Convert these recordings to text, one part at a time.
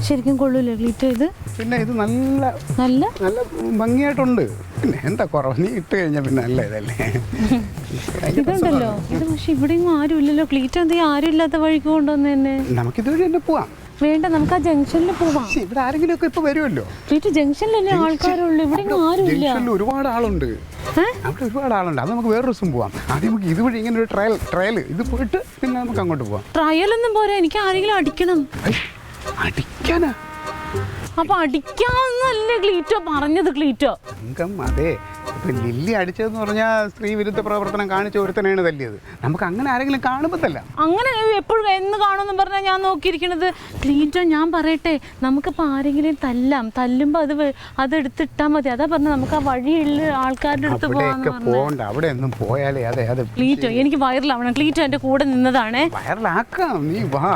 ശരിക്കും കൊള്ളൂല്ലേ ക്ലീറ്റോ ഇത്? പിന്നെ ഇത് നല്ല നല്ല നല്ല ഭംഗിയായിട്ടുണ്ട്. പിന്നെ എന്താ കുറവ്, നീ ഇട്ട് കഴിഞ്ഞാൽ പിന്നെ നല്ല ഇതല്ലേ. ഇതുണ്ടല്ലോ ഇത്. പക്ഷെ ഇവിടെയൊന്നും ആരും ഇല്ലല്ലോ. ക്ലീറ്റോ എന്തെങ്കിലും ആരും ഇല്ലാത്ത വഴിക്ക് കൊണ്ടുവന്ന് തന്നെ. നമുക്കിതുവഴി തന്നെ പോവാം. വേണ്ട, നമുക്ക് ആ ജംഗ്ഷനിൽ പോവാം. ഇവിടെ ആരെങ്കിലും ഒക്കെ ഇപ്പൊ വരുമല്ലോ. ക്ലീറ്റോ ജംഗ്ഷനിലല്ലേ ആൾക്കാരുള്ളൂ, ഇവിടെ ആരും ഇല്ല. ജംഗ്ഷനിൽ ഒരുപാട് ആളുണ്ട്. അവിടെ ഒരുപാട് ആളുണ്ട്. അത് നമുക്ക് വേറെ ദിവസം പോവാം. ആദ്യം നമുക്ക് ഇതുവഴി ഇങ്ങനെ ഒരു ട്രയൽ ഇത് പോയിട്ട് പിന്നെ നമുക്ക് അങ്ങോട്ട് പോവാം. ട്രയലൊന്നും പോരാ, എനിക്ക് ആരെങ്കിലും അടിക്കണം. അടിക്കാനാ? അപ്പൊ അടിക്കാന്നല്ലേ ക്ലീറ്റോ പറഞ്ഞത്? ക്ലീറ്റോ അതെ, ഇപ്പൊ ലില്ലി അടിച്ചതെന്ന് പറഞ്ഞാൽ സ്ത്രീ വിരുദ്ധ പ്രവർത്തനം കാണിച്ച ഒരുത്തനാണ് തല്ലിയത്. നമുക്ക് അങ്ങനെ ആരെങ്കിലും കാണുമ്പത്തല്ല. അങ്ങനെ എപ്പോഴും എന്ന് കാണുമെന്ന് പറഞ്ഞാൽ ഞാൻ നോക്കിയിരിക്കണത്. ക്ലീറ്റോ ഞാൻ പറയട്ടെ, നമുക്കിപ്പോൾ ആരെങ്കിലും തല്ലുമ്പോൾ അതെടുത്തിട്ടാൽ മതി. അതാ പറഞ്ഞത്, നമുക്ക് ആ വഴിയുള്ള ആൾക്കാരുടെ അടുത്ത് പോകണ്ട. അവിടെ ഒന്നും പോയാലേ അതെ ക്ലീറ്റോ എനിക്ക് വൈറലാവണം. ക്ലീറ്റോ എൻ്റെ കൂടെ നിന്നതാണേ. വൈറലാക്കാം, നീ വാ.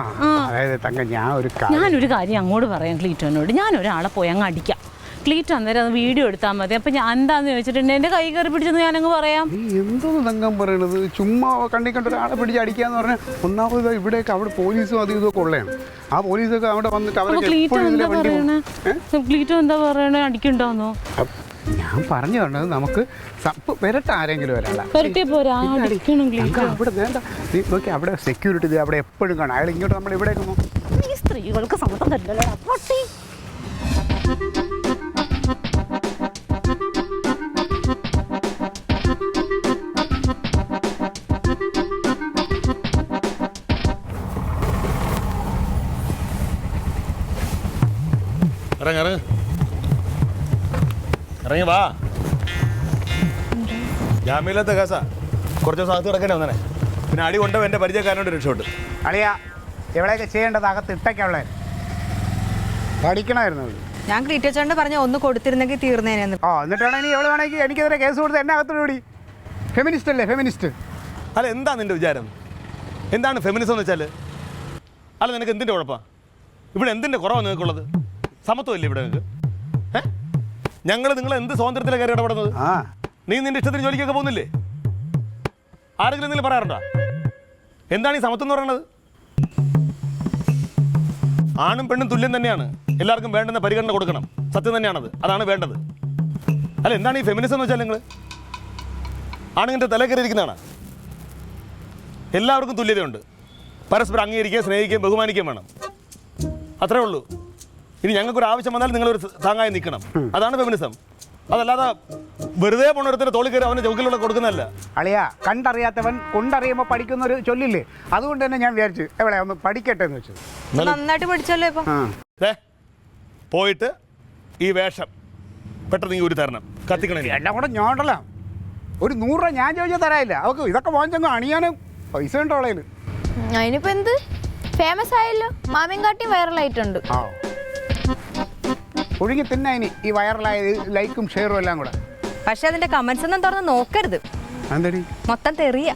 അതായത് തങ്ക, ഞാനൊരു കാര്യം അങ്ങോട്ട് പറയാം ക്ലീറ്റോനോട്. ഞാൻ ഒരാളെ പോയി അങ്ങ് അടിക്കാം. ക്ലീറ്റോ അന്നേരം അത് വീഡിയോ എടുത്താൽ മതി. അപ്പം ഞാൻ എന്താന്ന് ചോദിച്ചിട്ടുണ്ട്, എൻ്റെ കൈ കയറി പിടിച്ചെന്ന് ഞാനങ്ങ് പറയാം. എന്തോന്ന് തങ്കം പറയണത്? ചുമ്മാ കണ്ട ഒരാളെ പിടിച്ച് അടിക്കാന്ന് പറഞ്ഞാൽ ഒന്നാമത് ഇവിടെയൊക്കെ അവിടെ പോലീസും അതും ഇതൊക്കെ ഉള്ളതാണ്. ആ പോലീസൊക്കെ അവിടെ വന്നിട്ട് ക്ലീറ്റോ എന്താ പറയണേ, അടിക്കണ്ടോന്നോ? ഞാൻ പറഞ്ഞു തന്നത് നമുക്ക് വരട്ടെ, ആരെങ്കിലും ഒരാളെ പോരാ, അവിടെ വേണ്ട. നീ നോക്കി, അവിടെ സെക്യൂരിറ്റി അവിടെ എപ്പോഴും കാണാം. അയാൾ ഇങ്ങോട്ട് നമ്മൾ ഇവിടേക്ക് നോക്കും. ഈ സ്ത്രീകൾക്ക് സമ്മതം തരില്ലല്ലോ. ഇറങ്ങി വാ. ജാമ്യമില്ലാത്ത കേസാ. കുറച്ച് ദിവസം അകത്ത് കിടക്കണേ ഒന്നെ. പിന്നെ അടി കൊണ്ടോ എൻ്റെ പരിചയക്കാരനോട് രക്ഷോട്ട്. അളിയാ, എവിടെയൊക്കെ ചെയ്യേണ്ടത് അകത്ത് ഇട്ടൊക്കെയുള്ള പഠിക്കണമായിരുന്നു. ഞാൻ ക്ലീറ്റോച്ചോണ്ട് പറഞ്ഞ ഒന്ന് കൊടുത്തിരുന്നെങ്കിൽ തീർന്നേനെ. എന്നിട്ടാണ് ഇനി എവിടെ വേണമെങ്കിൽ എനിക്കെതിരെ കേസ് കൊടുത്ത് എന്നെ അകത്തോടി. ഫെമിനിസ്റ്റ് അല്ലേ? ഫെമിനിസ്റ്റ് അല്ല, എന്താ നിൻ്റെ വിചാരം? എന്താണ് ഫെമിനിസം എന്ന് വെച്ചാൽ? അല്ല, നിനക്ക് എന്തിൻ്റെ കുഴപ്പമാണ്? ഇവിടെ എന്തിൻ്റെ കുറവാണ് നിനക്കുള്ളത്? സമത്വമില്ലേ ഇവിടെ നിങ്ങൾക്ക്? ഞങ്ങൾ നിങ്ങൾ എന്ത് സ്വാതന്ത്ര്യത്തിലാണ് കയറി ഇടപെടുന്നത്? നീ നിൻ്റെ ഇഷ്ടത്തിന് ജോലിക്കൊക്കെ പോകുന്നില്ലേ? ആരെങ്കിലും എന്തെങ്കിലും പറയാറുണ്ടോ? എന്താണ് ഈ സമത്വം എന്ന് പറയുന്നത്? ആണും പെണ്ണും തുല്യം തന്നെയാണ്. എല്ലാവർക്കും വേണ്ടുന്ന പരിഗണന കൊടുക്കണം. സത്യം തന്നെയാണത്. അതാണ് വേണ്ടത്. അല്ല, എന്താണ് ഈ ഫെമിനിസം എന്ന് വെച്ചാൽ? നിങ്ങൾ ആണുങ്ങളുടെ തല കയറിയിരിക്കുന്നതാണ്. എല്ലാവർക്കും തുല്യതയുണ്ട്. പരസ്പരം അംഗീകരിക്കുകയും സ്നേഹിക്കുകയും ബഹുമാനിക്കുകയും വേണം. അത്രേ ഉള്ളൂ. ഇനി ഞങ്ങൾക്കൊരു ആവശ്യം വന്നാൽ നിങ്ങളൊരു താങ്ങായി നിൽക്കണം. അതാണ് ഫെമിനിസം. അതല്ലാതെ വെറുതെ പോണൊരുത്തരുടെ തോളി കയറി അവൻ്റെ ചൗക്കിലൂടെ കൊടുക്കുന്നതല്ല. അളിയാ, കണ്ടറിയാത്തവൻ കൊണ്ടറിയുമ്പോൾ പഠിക്കുന്ന ഒരു ചൊല്ലില്ലേ? അതുകൊണ്ട് തന്നെ ഞാൻ വിചാരിച്ചു എവിടെ ഒന്ന് പഠിക്കട്ടെ എന്ന് വെച്ചു. നന്നായിട്ട് പഠിച്ചല്ലോ ഇപ്പൊ. പോയിട്ട് ഈ വേഷം പെട്ടെന്ന് നീ ഒരു തരണം. കത്തിക്കണേ. എല്ലാം കൂടെ ഞാണ്ടല്ല. ഒരു 100 രൂപ ഞാൻ ചോദിച്ചാൽ തരാനില്ല. അവൾക്ക് ഇതൊക്കെ വാങ്ങിച്ചങ്ങ് അണിയാനും പൈസ ഉണ്ടോ അവളേല്? അതിനിപ്പോ എന്ത്, ഫേമസ് ആയല്ലോ. മാമിയും കാട്ടി വൈറലായിട്ടുണ്ട്. ഒഴുങ്ങി തിന്നാ ഇനി ഈ വൈറലായത് ലൈക്കും ഷെയറും എല്ലാം കൂടെ. പക്ഷെ അതിന്റെ കമന്റ്സ് ഒന്നും തുറന്ന് നോക്കരുത്. എന്തടി? മൊത്തം തെറിയ.